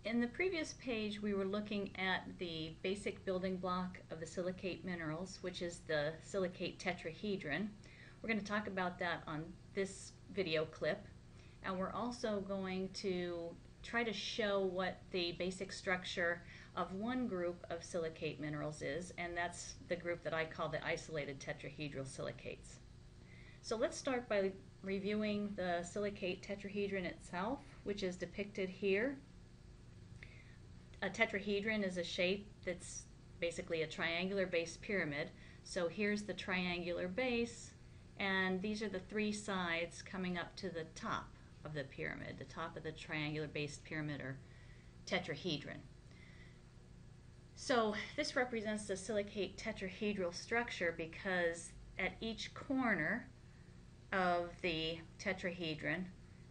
In the previous page, we were looking at the basic building block of the silicate minerals, which is the silicate tetrahedron. We're going to talk about that on this video clip, and we're also going to try to show what the basic structure of one group of silicate minerals is, and that's the group that I call the isolated tetrahedral silicates. So let's start by reviewing the silicate tetrahedron itself, which is depicted here. A tetrahedron is a shape that's basically a triangular base pyramid. So here's the triangular base, and these are the three sides coming up to the top of the pyramid, the top of the triangular based pyramid or tetrahedron. So this represents the silicate tetrahedral structure because at each corner of the tetrahedron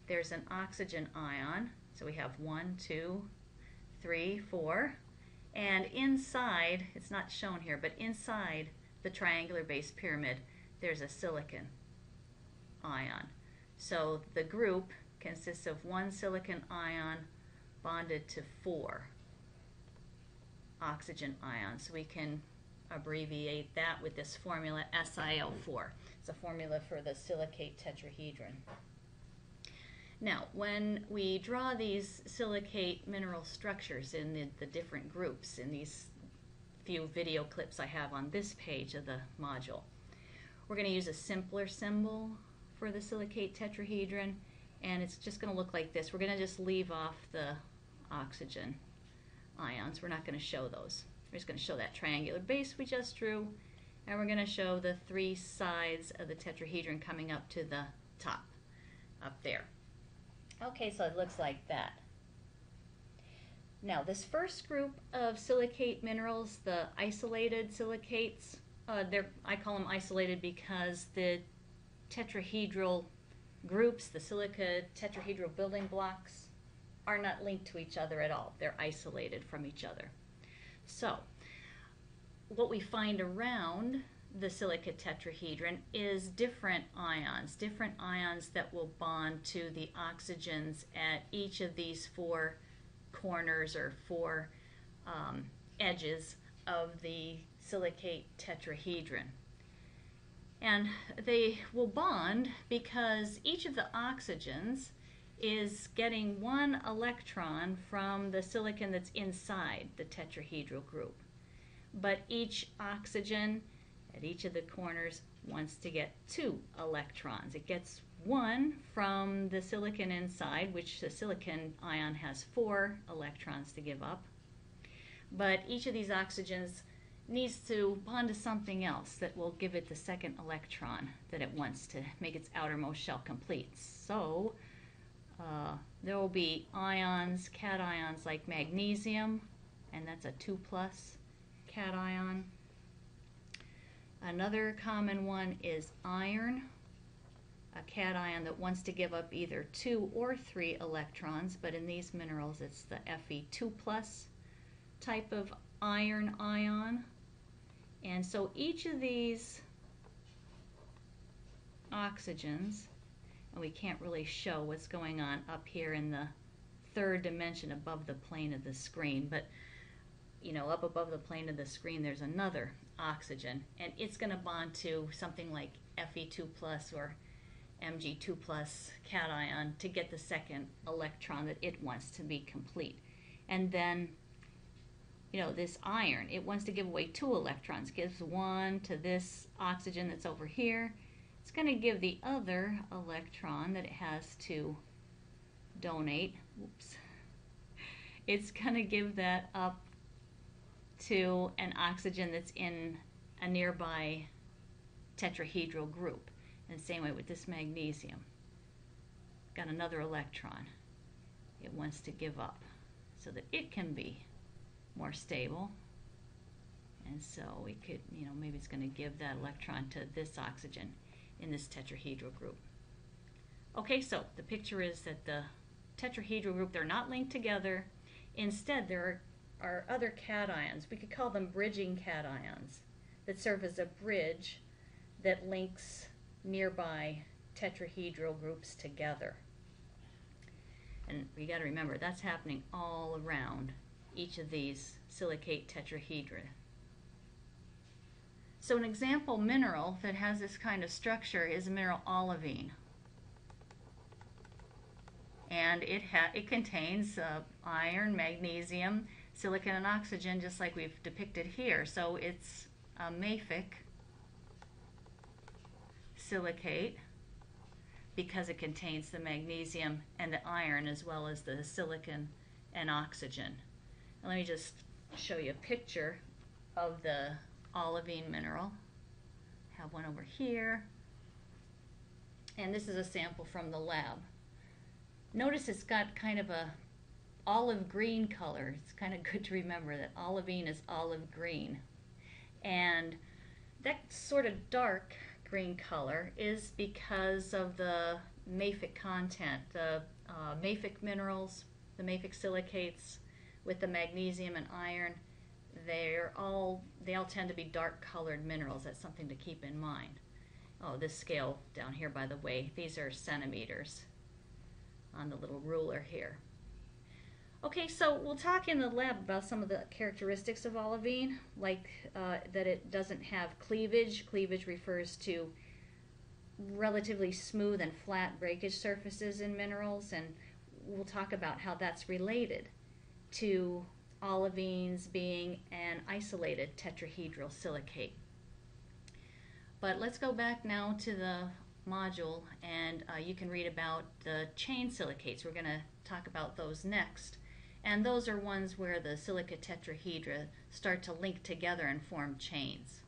there's an oxygen ion. So we have 1, 2, 3, 4, and inside, it's not shown here, but inside the triangular base pyramid there's a silicon ion. So the group consists of one silicon ion bonded to 4 oxygen ions. So we can abbreviate that with this formula SiO4. It's a formula for the silicate tetrahedron. Now, when we draw these silicate mineral structures in the different groups in these few video clips I have on this page of the module, we're going to use a simpler symbol for the silicate tetrahedron, and it's just going to look like this. We're going to just leave off the oxygen ions. We're not going to show those. We're just going to show that triangular base we just drew, and we're going to show the three sides of the tetrahedron coming up to the top up there. Okay, so it looks like that. Now, this first group of silicate minerals, the isolated silicates, I call them isolated because the tetrahedral groups, the silica tetrahedral building blocks, are not linked to each other at all. They're isolated from each other. So, what we find around the silica tetrahedron is different ions that will bond to the oxygens at each of these 4 corners or 4 edges of the silicate tetrahedron. And they will bond because each of the oxygens is getting 1 electron from the silicon that's inside the tetrahedral group. But each oxygen at each of the corners wants to get 2 electrons. It gets 1 from the silicon inside, which the silicon ion has 4 electrons to give up. But each of these oxygens needs to bond to something else that will give it the second electron that it wants to make its outermost shell complete. So there will be ions, cations like magnesium, and that's a 2+ cation. Another common one is iron, a cation that wants to give up either 2 or 3 electrons, but in these minerals it's the Fe2+ type of iron ion. And so each of these oxygens, and we can't really show what's going on up here in the 3rd dimension above the plane of the screen, but up above the plane of the screen there's another oxygen, and it's going to bond to something like Fe2+ or Mg2+ cation to get the second electron that it wants to be complete. And then this iron, it wants to give away 2 electrons, gives 1 to this oxygen that's over here. It's going to give the other electron that it has to donate, it's going to give that up to an oxygen that's in a nearby tetrahedral group. And the same way with this magnesium. Got another electron it wants to give up so that it can be more stable. And so we could, maybe it's going to give that electron to this oxygen in this tetrahedral group. Okay, so the picture is that the tetrahedral group, they're not linked together. Instead, there are other cations. We could call them bridging cations that serve as a bridge that links nearby tetrahedral groups together. And we got to remember that's happening all around each of these silicate tetrahedra. So an example mineral that has this kind of structure is a mineral olivine. And it contains iron, magnesium, silicon, and oxygen, just like we've depicted here. So it's a mafic silicate because it contains the magnesium and the iron as well as the silicon and oxygen. And let me just show you a picture of the olivine mineral. I have one over here. And this is a sample from the lab. Notice it's got kind of a olive green color. It's kind of good to remember that olivine is olive green. And that sort of dark green color is because of the mafic content. The mafic minerals, the mafic silicates with the magnesium and iron, they all tend to be dark colored minerals. That's something to keep in mind. Oh, this scale down here, by the way, these are centimeters on the little ruler here. Okay, so we'll talk in the lab about some of the characteristics of olivine, like that it doesn't have cleavage. Cleavage refers to relatively smooth and flat breakage surfaces in minerals, and we'll talk about how that's related to olivines being an isolated tetrahedral silicate. But let's go back now to the module, and you can read about the chain silicates. We're going to talk about those next. And those are ones where the silica tetrahedra start to link together and form chains.